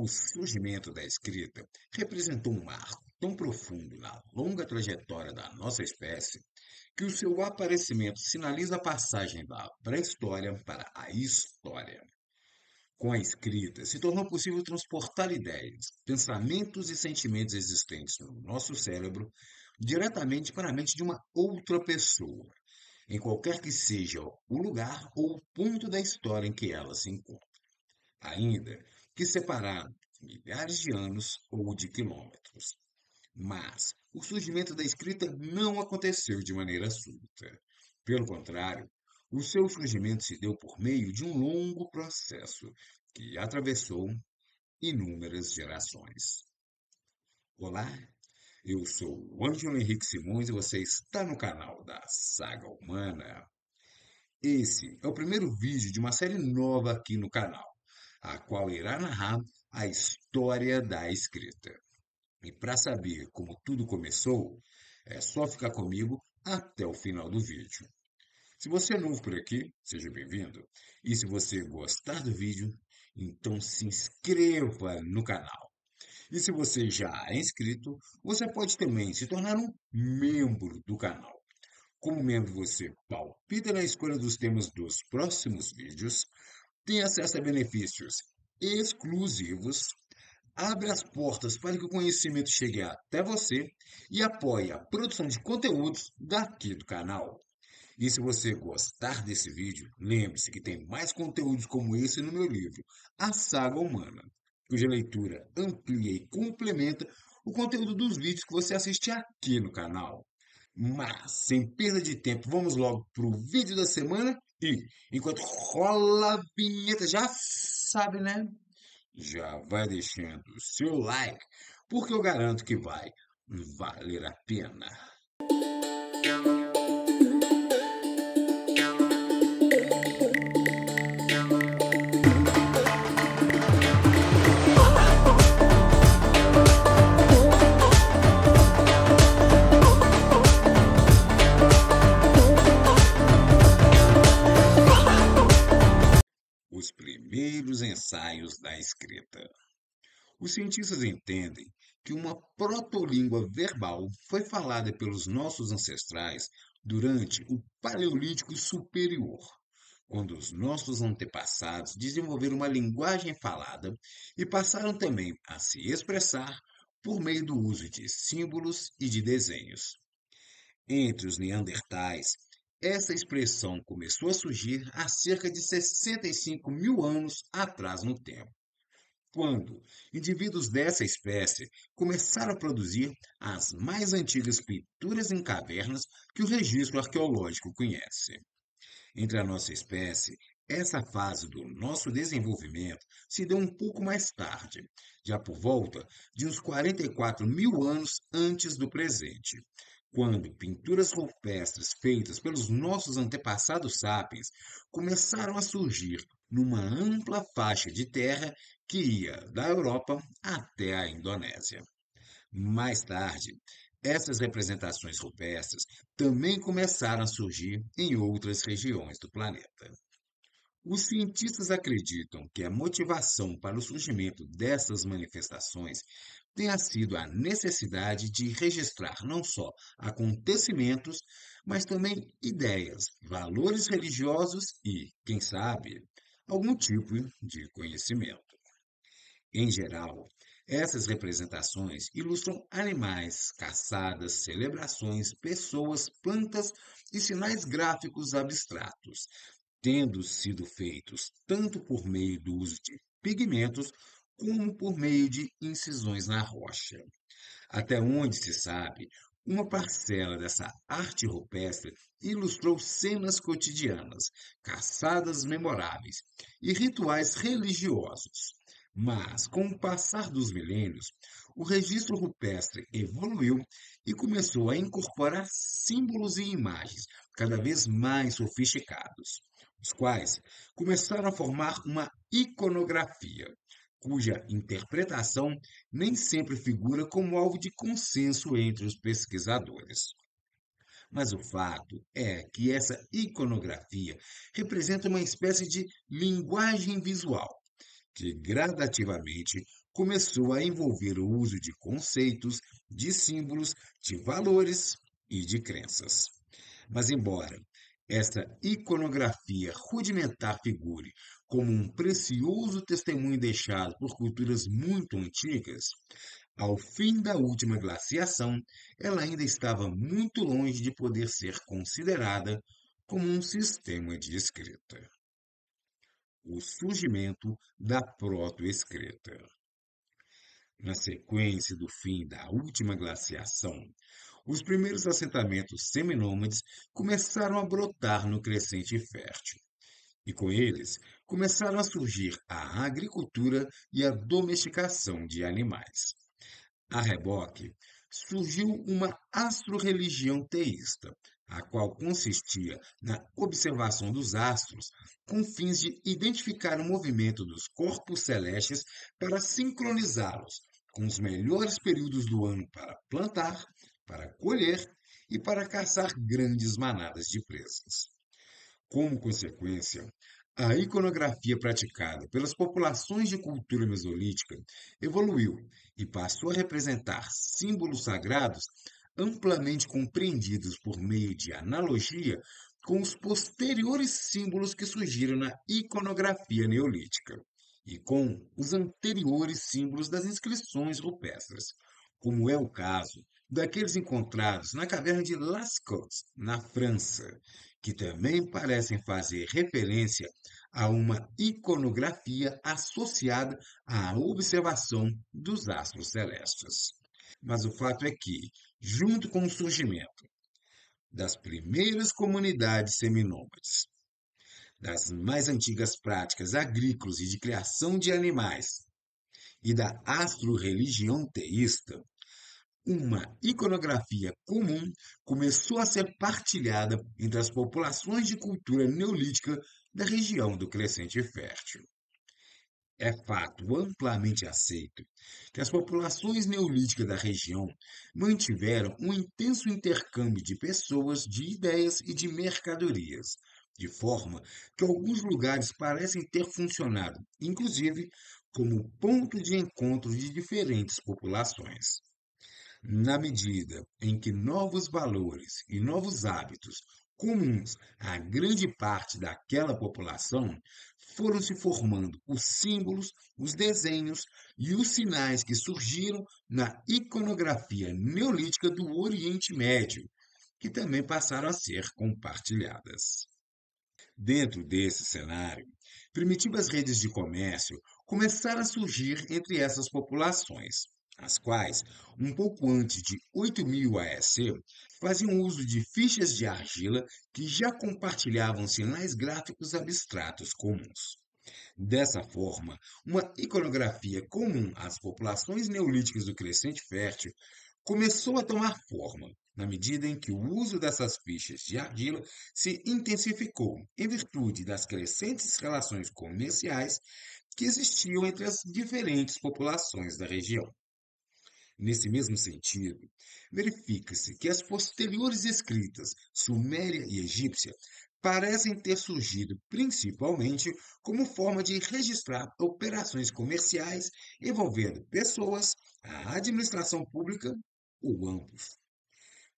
O surgimento da escrita representou um marco tão profundo na longa trajetória da nossa espécie que o seu aparecimento sinaliza a passagem da pré-história para a história. Com a escrita, se tornou possível transportar ideias, pensamentos e sentimentos existentes no nosso cérebro diretamente para a mente de uma outra pessoa, em qualquer que seja o lugar ou o ponto da história em que ela se encontra, ainda que separado de milhares de anos ou de quilômetros. Mas o surgimento da escrita não aconteceu de maneira súbita. Pelo contrário, o seu surgimento se deu por meio de um longo processo que atravessou inúmeras gerações. Olá, eu sou o Ângelo Henrique Simões e você está no canal da Saga Humana. Esse é o primeiro vídeo de uma série nova aqui no canal, a qual irá narrar a história da escrita. E para saber como tudo começou, é só ficar comigo até o final do vídeo. Se você é novo por aqui, seja bem-vindo. E se você gostar do vídeo, então se inscreva no canal. E se você já é inscrito, você pode também se tornar um membro do canal. Como membro, você palpita na escolha dos temas dos próximos vídeos, tem acesso a benefícios exclusivos, abre as portas para que o conhecimento chegue até você e apoie a produção de conteúdos daqui do canal. E se você gostar desse vídeo, lembre-se que tem mais conteúdos como esse no meu livro, A Saga Humana, cuja leitura amplia e complementa o conteúdo dos vídeos que você assiste aqui no canal. Mas, sem perda de tempo, vamos logo para o vídeo da semana e, enquanto rola a vinheta, já sabe, né? Já vai deixando o seu like, porque eu garanto que vai valer a pena. Os primeiros ensaios da escrita. Os cientistas entendem que uma protolíngua verbal foi falada pelos nossos ancestrais durante o Paleolítico Superior, quando os nossos antepassados desenvolveram uma linguagem falada e passaram também a se expressar por meio do uso de símbolos e de desenhos. Entre os neandertais, essa expressão começou a surgir há cerca de 65 mil anos atrás no tempo, quando indivíduos dessa espécie começaram a produzir as mais antigas pinturas em cavernas que o registro arqueológico conhece. Entre a nossa espécie, essa fase do nosso desenvolvimento se deu um pouco mais tarde, já por volta de uns 44 mil anos antes do presente, quando pinturas rupestres feitas pelos nossos antepassados sapiens começaram a surgir numa ampla faixa de terra que ia da Europa até a Indonésia. Mais tarde, essas representações rupestres também começaram a surgir em outras regiões do planeta. Os cientistas acreditam que a motivação para o surgimento dessas manifestações tenha sido a necessidade de registrar não só acontecimentos, mas também ideias, valores religiosos e, quem sabe, algum tipo de conhecimento. Em geral, essas representações ilustram animais, caçadas, celebrações, pessoas, plantas e sinais gráficos abstratos, tendo sido feitos tanto por meio do uso de pigmentos como por meio de incisões na rocha. Até onde se sabe, uma parcela dessa arte rupestre ilustrou cenas cotidianas, caçadas memoráveis e rituais religiosos. Mas, com o passar dos milênios, o registro rupestre evoluiu e começou a incorporar símbolos e imagens cada vez mais sofisticados, os quais começaram a formar uma iconografia, cuja interpretação nem sempre figura como algo de consenso entre os pesquisadores. Mas o fato é que essa iconografia representa uma espécie de linguagem visual que gradativamente começou a envolver o uso de conceitos, de símbolos, de valores e de crenças. Mas, embora essa iconografia rudimentar figure como um precioso testemunho deixado por culturas muito antigas, ao fim da última glaciação, ela ainda estava muito longe de poder ser considerada como um sistema de escrita. O surgimento da protoescrita. Na sequência do fim da última glaciação, os primeiros assentamentos seminômades começaram a brotar no crescente fértil, e com eles começaram a surgir a agricultura e a domesticação de animais. A reboque, surgiu uma astro-religião teísta, a qual consistia na observação dos astros, com fins de identificar o movimento dos corpos celestes para sincronizá-los com os melhores períodos do ano para plantar, para colher e para caçar grandes manadas de presas. Como consequência, a iconografia praticada pelas populações de cultura mesolítica evoluiu e passou a representar símbolos sagrados amplamente compreendidos por meio de analogia com os posteriores símbolos que surgiram na iconografia neolítica e com os anteriores símbolos das inscrições rupestres, como é o caso daqueles encontrados na caverna de Lascaux, na França, que também parecem fazer referência a uma iconografia associada à observação dos astros celestes. Mas o fato é que, junto com o surgimento das primeiras comunidades seminômades, das mais antigas práticas agrícolas e de criação de animais, e da astro-religião teísta, uma iconografia comum começou a ser partilhada entre as populações de cultura neolítica da região do Crescente Fértil. É fato amplamente aceito que as populações neolíticas da região mantiveram um intenso intercâmbio de pessoas, de ideias e de mercadorias, de forma que alguns lugares parecem ter funcionado, inclusive, como ponto de encontro de diferentes populações. Na medida em que novos valores e novos hábitos comuns à grande parte daquela população foram se formando os símbolos, os desenhos e os sinais que surgiram na iconografia neolítica do Oriente Médio, que também passaram a ser compartilhadas. Dentro desse cenário, primitivas redes de comércio começaram a surgir entre essas populações, as quais, um pouco antes de 8000 AEC, faziam uso de fichas de argila que já compartilhavam sinais gráficos abstratos comuns. Dessa forma, uma iconografia comum às populações neolíticas do Crescente Fértil começou a tomar forma, na medida em que o uso dessas fichas de argila se intensificou em virtude das crescentes relações comerciais que existiam entre as diferentes populações da região. Nesse mesmo sentido, verifica-se que as posteriores escritas suméria e egípcia parecem ter surgido principalmente como forma de registrar operações comerciais envolvendo pessoas, a administração pública ou ambos.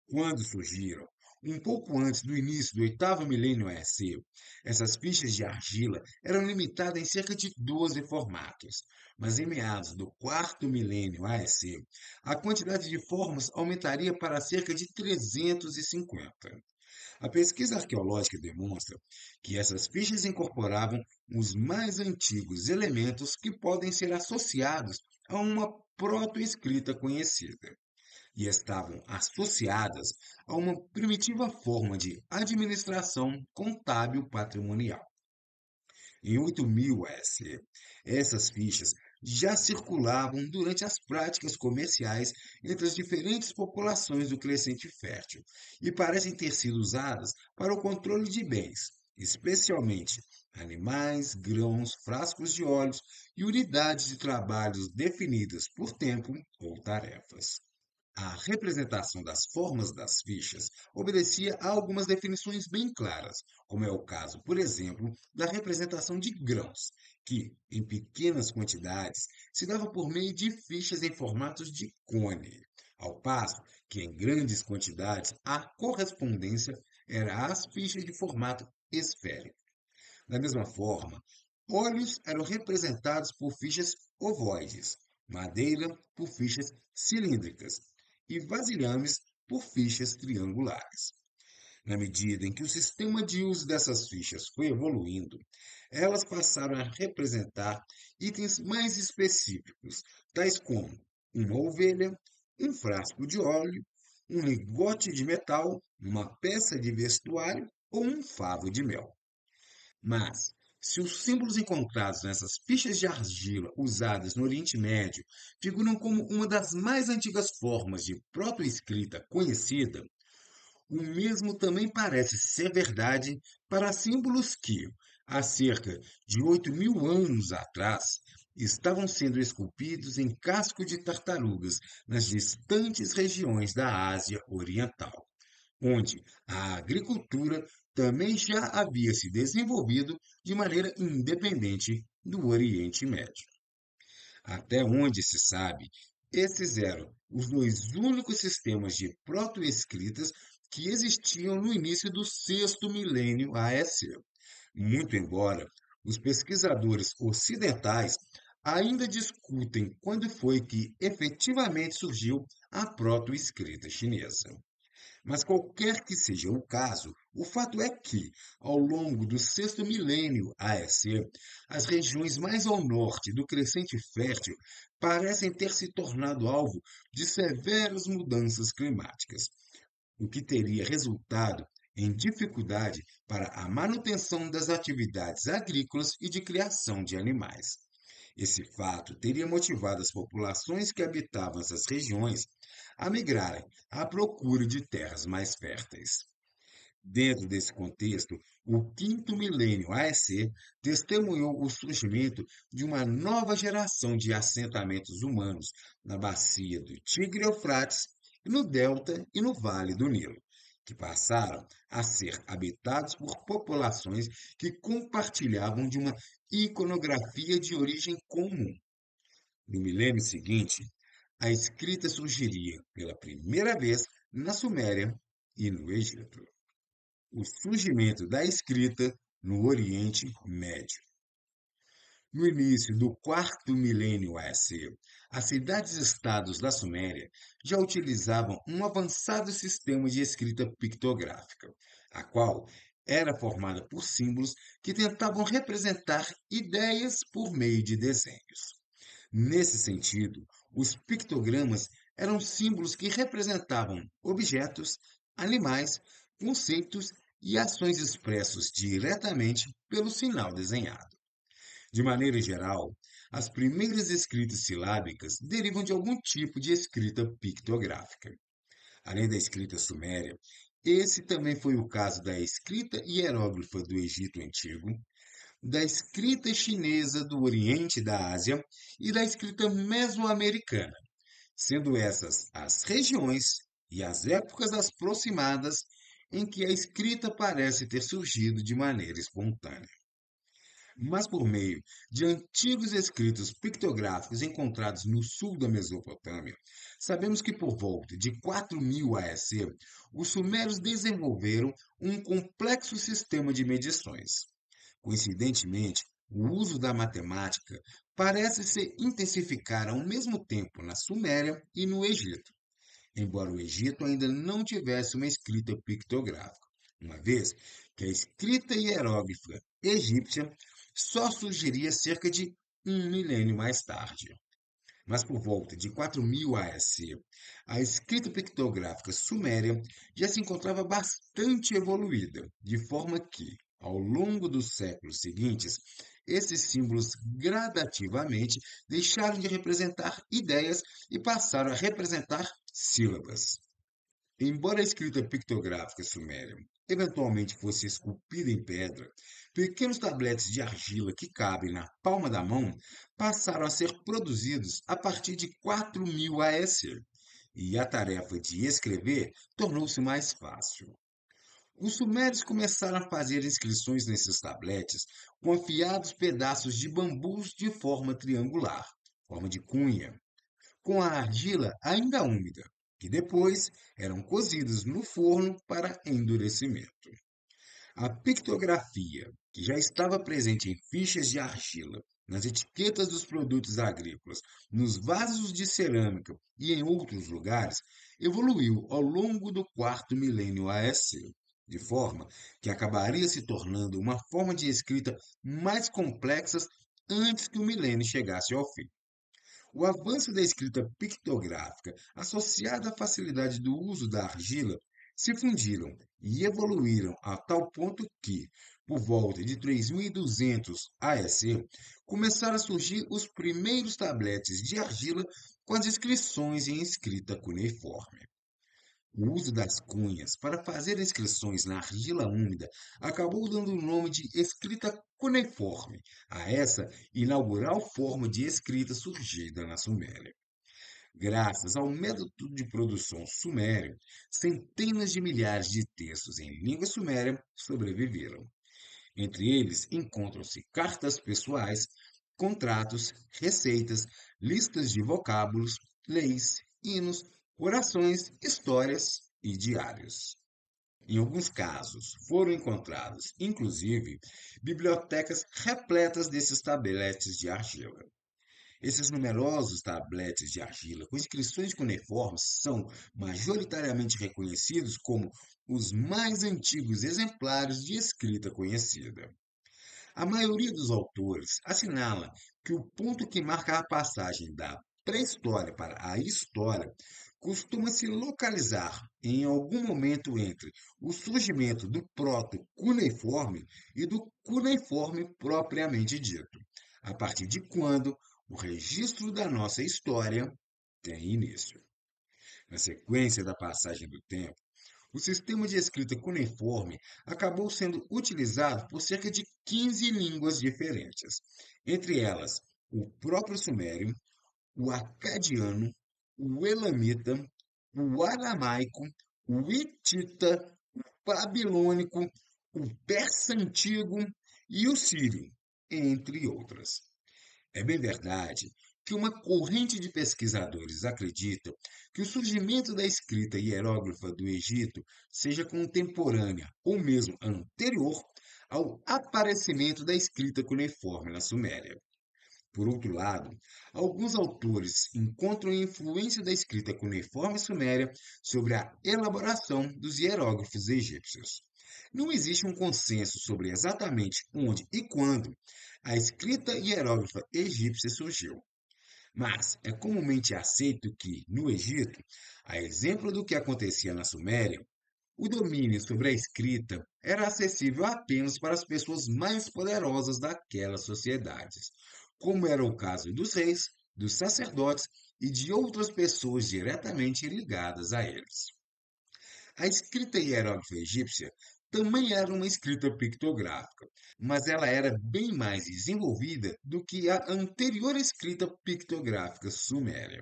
Quando surgiram, um pouco antes do início do oitavo milênio AEC, essas fichas de argila eram limitadas em cerca de 12 formatos, mas em meados do quarto milênio AEC, a quantidade de formas aumentaria para cerca de 350. A pesquisa arqueológica demonstra que essas fichas incorporavam os mais antigos elementos que podem ser associados a uma protoescrita conhecida e estavam associadas a uma primitiva forma de administração contábil patrimonial. Em 8000 AS, essas fichas já circulavam durante as práticas comerciais entre as diferentes populações do Crescente Fértil e parecem ter sido usadas para o controle de bens, especialmente animais, grãos, frascos de óleos e unidades de trabalhos definidas por tempo ou tarefas. A representação das formas das fichas obedecia a algumas definições bem claras, como é o caso, por exemplo, da representação de grãos, que, em pequenas quantidades, se dava por meio de fichas em formatos de cone, ao passo que, em grandes quantidades, a correspondência era as fichas de formato esférico. Da mesma forma, óleos eram representados por fichas ovoides, madeira por fichas cilíndricas e vasilhames por fichas triangulares. Na medida em que o sistema de uso dessas fichas foi evoluindo, elas passaram a representar itens mais específicos, tais como uma ovelha, um frasco de óleo, um lingote de metal, uma peça de vestuário ou um favo de mel. Mas, se os símbolos encontrados nessas fichas de argila usadas no Oriente Médio figuram como uma das mais antigas formas de protoescrita conhecida, o mesmo também parece ser verdade para símbolos que, há cerca de 8.000 anos atrás, estavam sendo esculpidos em casco de tartarugas nas distantes regiões da Ásia Oriental, onde a agricultura também já havia se desenvolvido de maneira independente do Oriente Médio. Até onde se sabe, esses eram os dois únicos sistemas de protoescritas que existiam no início do sexto milênio AS, muito embora os pesquisadores ocidentais ainda discutem quando foi que efetivamente surgiu a protoescrita chinesa. Mas qualquer que seja o caso, o fato é que, ao longo do sexto milênio AEC, as regiões mais ao norte do crescente fértil parecem ter se tornado alvo de severas mudanças climáticas, o que teria resultado em dificuldade para a manutenção das atividades agrícolas e de criação de animais. Esse fato teria motivado as populações que habitavam essas regiões a migrarem à procura de terras mais férteis. Dentro desse contexto, o quinto milênio AEC testemunhou o surgimento de uma nova geração de assentamentos humanos na bacia do Tigre-Eufrates, no delta e no Vale do Nilo, que passaram a ser habitados por populações que compartilhavam de uma iconografia de origem comum. No milênio seguinte, a escrita surgiria pela primeira vez na Suméria e no Egito. O surgimento da escrita no Oriente Médio. No início do quarto milênio AC, as cidades-estados da Suméria já utilizavam um avançado sistema de escrita pictográfica, a qual era formada por símbolos que tentavam representar ideias por meio de desenhos. Nesse sentido, os pictogramas eram símbolos que representavam objetos, animais, conceitos e ações expressos diretamente pelo sinal desenhado. De maneira geral, as primeiras escritas silábicas derivam de algum tipo de escrita pictográfica. Além da escrita suméria, esse também foi o caso da escrita hieróglifa do Egito Antigo, da escrita chinesa do Oriente da Ásia e da escrita mesoamericana, sendo essas as regiões e as épocas aproximadas em que a escrita parece ter surgido de maneira espontânea. Mas por meio de antigos escritos pictográficos encontrados no sul da Mesopotâmia, sabemos que por volta de 4000 AEC, os sumérios desenvolveram um complexo sistema de medições. Coincidentemente, o uso da matemática parece se intensificar ao mesmo tempo na Suméria e no Egito, embora o Egito ainda não tivesse uma escrita pictográfica, uma vez que a escrita hieróglifa egípcia só surgiria cerca de um milênio mais tarde. Mas por volta de 4000 AS, a escrita pictográfica suméria já se encontrava bastante evoluída, de forma que, ao longo dos séculos seguintes, esses símbolos gradativamente deixaram de representar ideias e passaram a representar sílabas. Embora a escrita pictográfica suméria eventualmente fosse esculpida em pedra, pequenos tabletes de argila que cabem na palma da mão passaram a ser produzidos a partir de 4000 AS, e a tarefa de escrever tornou-se mais fácil. Os sumérios começaram a fazer inscrições nesses tabletes com afiados pedaços de bambus de forma triangular, forma de cunha, com a argila ainda úmida, que depois eram cozidos no forno para endurecimento. A pictografia, que já estava presente em fichas de argila, nas etiquetas dos produtos agrícolas, nos vasos de cerâmica e em outros lugares, evoluiu ao longo do quarto milênio AEC, de forma que acabaria se tornando uma forma de escrita mais complexa antes que o milênio chegasse ao fim. O avanço da escrita pictográfica, associado à facilidade do uso da argila, se fundiram e evoluíram a tal ponto que, por volta de 3200 AEC, começaram a surgir os primeiros tabletes de argila com as inscrições em escrita cuneiforme. O uso das cunhas para fazer inscrições na argila úmida acabou dando o nome de escrita cuneiforme a essa inaugural forma de escrita surgida na Suméria. Graças ao método de produção sumério, centenas de milhares de textos em língua suméria sobreviveram. Entre eles encontram-se cartas pessoais, contratos, receitas, listas de vocábulos, leis, hinos, orações, histórias e diários. Em alguns casos, foram encontradas, inclusive, bibliotecas repletas desses tabletes de argila. Esses numerosos tabletes de argila com inscrições cuneiformes são majoritariamente reconhecidos como os mais antigos exemplares de escrita conhecida. A maioria dos autores assinala que o ponto que marca a passagem da pré-história para a história costuma se localizar em algum momento entre o surgimento do proto-cuneiforme e do cuneiforme propriamente dito, a partir de quando o registro da nossa história tem início. Na sequência da passagem do tempo, o sistema de escrita cuneiforme acabou sendo utilizado por cerca de 15 línguas diferentes, entre elas o próprio sumério, o acadiano, o elamita, o aramaico, o hitita, o babilônico, o persa antigo e o sírio, entre outras. É bem verdade que uma corrente de pesquisadores acredita que o surgimento da escrita hieróglifa do Egito seja contemporânea ou mesmo anterior ao aparecimento da escrita cuneiforme na Suméria. Por outro lado, alguns autores encontram a influência da escrita cuneiforme suméria sobre a elaboração dos hieróglifos egípcios. Não existe um consenso sobre exatamente onde e quando a escrita hieróglifa egípcia surgiu, mas é comumente aceito que, no Egito, a exemplo do que acontecia na Suméria, o domínio sobre a escrita era acessível apenas para as pessoas mais poderosas daquelas sociedades, como era o caso dos reis, dos sacerdotes e de outras pessoas diretamente ligadas a eles. A escrita hieróglifa egípcia também era uma escrita pictográfica, mas ela era bem mais desenvolvida do que a anterior escrita pictográfica suméria.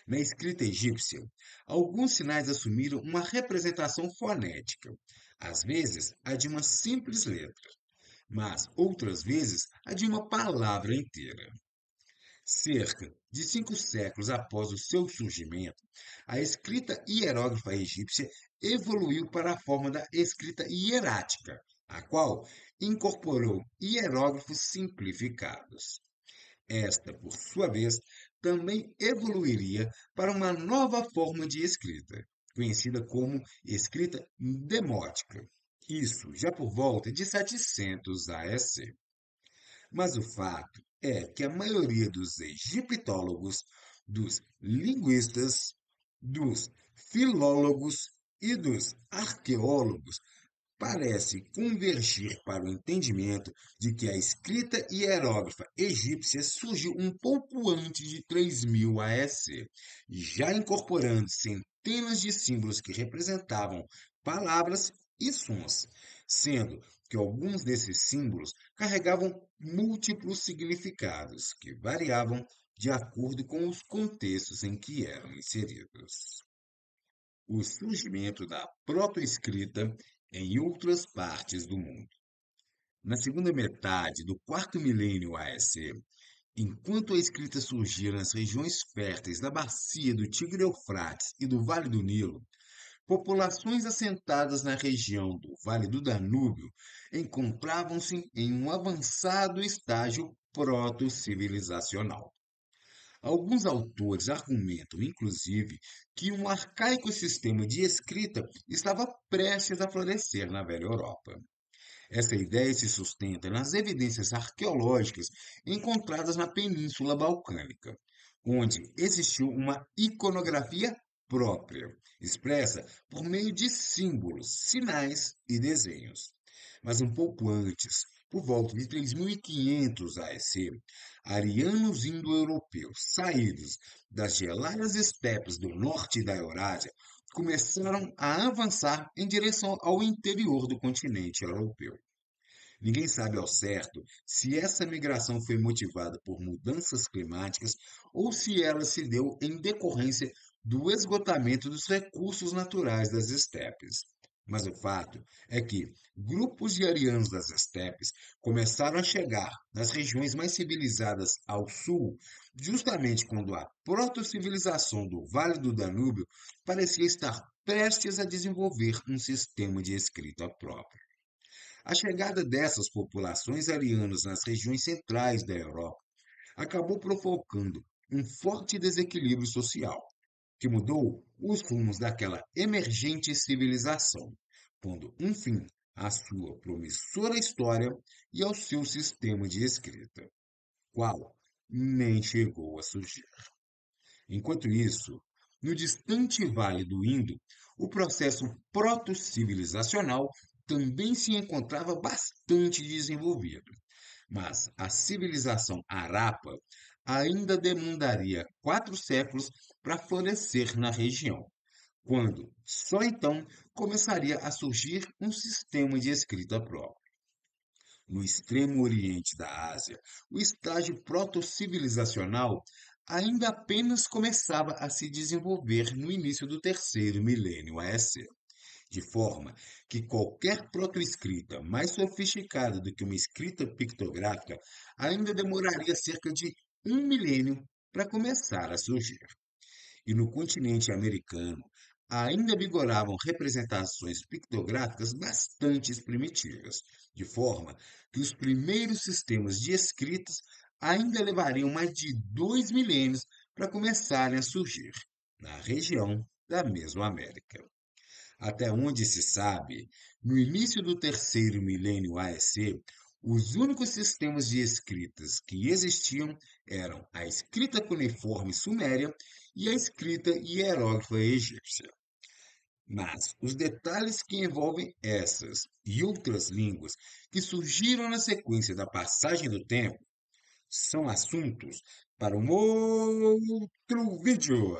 Na escrita egípcia, alguns sinais assumiram uma representação fonética, às vezes a de uma simples letra, mas outras vezes a de uma palavra inteira. Cerca de 5 séculos após o seu surgimento, a escrita hieróglifa egípcia evoluiu para a forma da escrita hierática, a qual incorporou hieróglifos simplificados. Esta, por sua vez, também evoluiria para uma nova forma de escrita, conhecida como escrita demótica. Isso já por volta de 700 AEC. Mas o fato é que a maioria dos egiptólogos, dos linguistas, dos filólogos e dos arqueólogos parece convergir para o entendimento de que a escrita hieróglifa egípcia surgiu um pouco antes de 3000 AEC, já incorporando centenas de símbolos que representavam palavras e sons, sendo que alguns desses símbolos carregavam múltiplos significados que variavam de acordo com os contextos em que eram inseridos. O surgimento da protoescrita em outras partes do mundo. Na segunda metade do quarto milênio AEC, enquanto a escrita surgia nas regiões férteis da bacia do Tigre-Eufrates e do Vale do Nilo, populações assentadas na região do Vale do Danúbio encontravam-se em um avançado estágio proto-civilizacional. Alguns autores argumentam, inclusive, que um arcaico sistema de escrita estava prestes a florescer na Velha Europa. Essa ideia se sustenta nas evidências arqueológicas encontradas na Península Balcânica, onde existiu uma iconografia própria, expressa por meio de símbolos, sinais e desenhos. Mas um pouco antes, por volta de 3500 AEC, arianos indo-europeus saídos das geladas estepes do norte da Eurásia começaram a avançar em direção ao interior do continente europeu. Ninguém sabe ao certo se essa migração foi motivada por mudanças climáticas ou se ela se deu em decorrência do esgotamento dos recursos naturais das estepes. Mas o fato é que grupos de arianos das estepes começaram a chegar nas regiões mais civilizadas ao sul, justamente quando a proto-civilização do Vale do Danúbio parecia estar prestes a desenvolver um sistema de escrita próprio. A chegada dessas populações arianas nas regiões centrais da Europa acabou provocando um forte desequilíbrio social, que mudou os rumos daquela emergente civilização, pondo um fim à sua promissora história e ao seu sistema de escrita, qual nem chegou a surgir. Enquanto isso, no distante Vale do Indo, o processo proto-civilizacional também se encontrava bastante desenvolvido, mas a civilização Harappa ainda demandaria 4 séculos para florescer na região, quando só então começaria a surgir um sistema de escrita próprio. No extremo oriente da Ásia, o estágio proto-civilizacional ainda apenas começava a se desenvolver no início do terceiro milênio AEC, de forma que qualquer protoescrita mais sofisticada do que uma escrita pictográfica ainda demoraria cerca de um milênio para começar a surgir. E no continente americano ainda vigoravam representações pictográficas bastante primitivas, de forma que os primeiros sistemas de escritas ainda levariam mais de 2 milênios para começarem a surgir na região da Mesoamérica. Até onde se sabe, no início do terceiro milênio AEC, os únicos sistemas de escritas que existiam eram a escrita cuneiforme suméria e a escrita hieróglifa egípcia. Mas os detalhes que envolvem essas e outras línguas que surgiram na sequência da passagem do tempo são assuntos para um outro vídeo.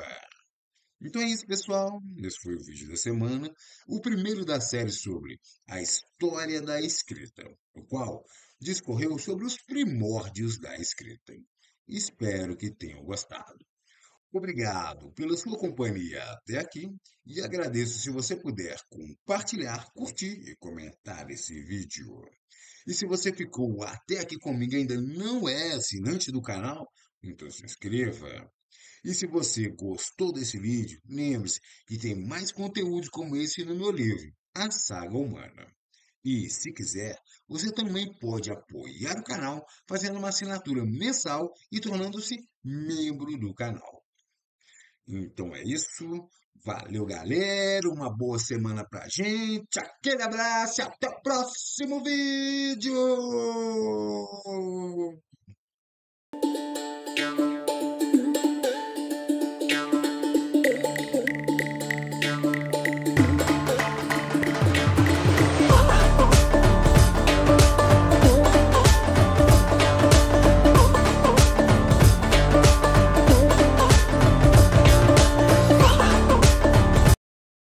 Então é isso, pessoal. Esse foi o vídeo da semana, o primeiro da série sobre a história da escrita, o qual discorreu sobre os primórdios da escrita. Espero que tenham gostado. Obrigado pela sua companhia até aqui e agradeço se você puder compartilhar, curtir e comentar esse vídeo. E se você ficou até aqui comigo e ainda não é assinante do canal, então se inscreva. E se você gostou desse vídeo, lembre-se que tem mais conteúdo como esse no meu livro, A Saga Humana. E, se quiser, você também pode apoiar o canal fazendo uma assinatura mensal e tornando-se membro do canal. Então é isso. Valeu, galera. Uma boa semana pra gente. Aquele abraço e até o próximo vídeo.